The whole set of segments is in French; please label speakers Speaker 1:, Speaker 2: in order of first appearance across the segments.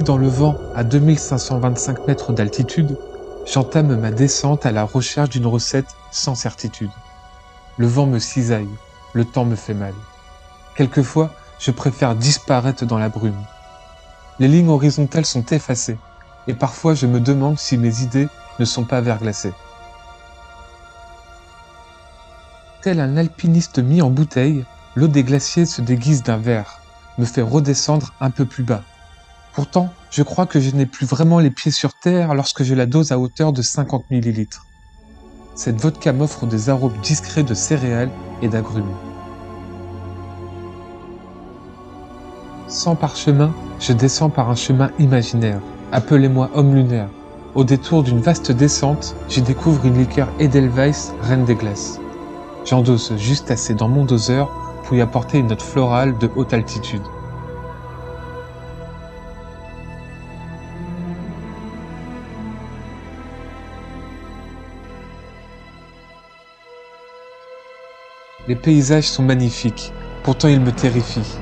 Speaker 1: dans le vent à 2525 mètres d'altitude, j'entame ma descente à la recherche d'une recette sans certitude. Le vent me cisaille, le temps me fait mal. Quelquefois, je préfère disparaître dans la brume. Les lignes horizontales sont effacées, et parfois je me demande si mes idées ne sont pas verglacées. Tel un alpiniste mis en bouteille, l'eau des glaciers se déguise d'un verre, me fait redescendre un peu plus bas. Pourtant, je crois que je n'ai plus vraiment les pieds sur terre lorsque je la dose à hauteur de 50 ml. Cette vodka m'offre des arômes discrets de céréales et d'agrumes. Sans parchemin, je descends par un chemin imaginaire. Appelez-moi homme lunaire. Au détour d'une vaste descente, j'y découvre une liqueur Edelweiss, reine des glaces. J'endosse juste assez dans mon doseur pour y apporter une note florale de haute altitude. Les paysages sont magnifiques, pourtant ils me terrifient.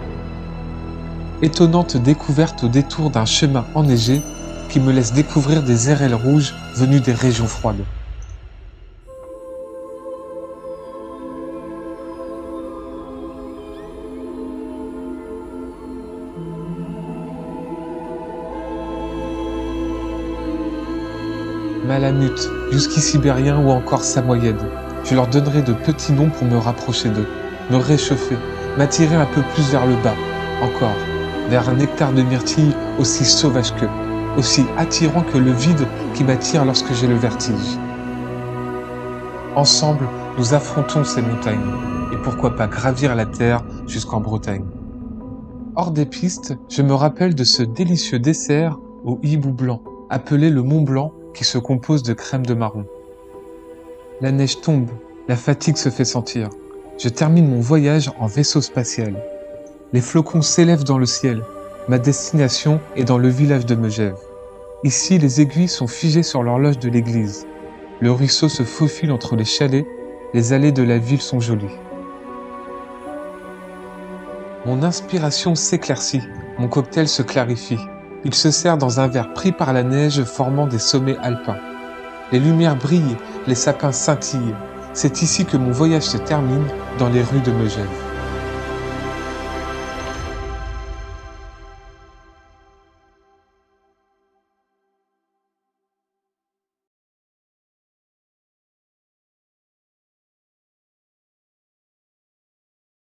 Speaker 1: Étonnante découverte au détour d'un chemin enneigé qui me laisse découvrir des érelles rouges venues des régions froides. Malamute, husky sibérien ou encore samoyède. Je leur donnerai de petits noms pour me rapprocher d'eux, me réchauffer, m'attirer un peu plus vers le bas, encore, vers un nectar de myrtille aussi sauvage qu'eux, aussi attirant que le vide qui m'attire lorsque j'ai le vertige. Ensemble, nous affrontons ces montagnes, et pourquoi pas gravir la terre jusqu'en Bretagne. Hors des pistes, je me rappelle de ce délicieux dessert au hibou blanc, appelé le Mont Blanc, qui se compose de crème de marron. La neige tombe, la fatigue se fait sentir. Je termine mon voyage en vaisseau spatial. Les flocons s'élèvent dans le ciel. Ma destination est dans le village de Megève. Ici, les aiguilles sont figées sur l'horloge de l'église. Le ruisseau se faufile entre les chalets. Les allées de la ville sont jolies. Mon inspiration s'éclaircit. Mon cocktail se clarifie. Il se sert dans un verre pris par la neige formant des sommets alpins. Les lumières brillent, les sapins scintillent. C'est ici que mon voyage se termine, dans les rues de Megève.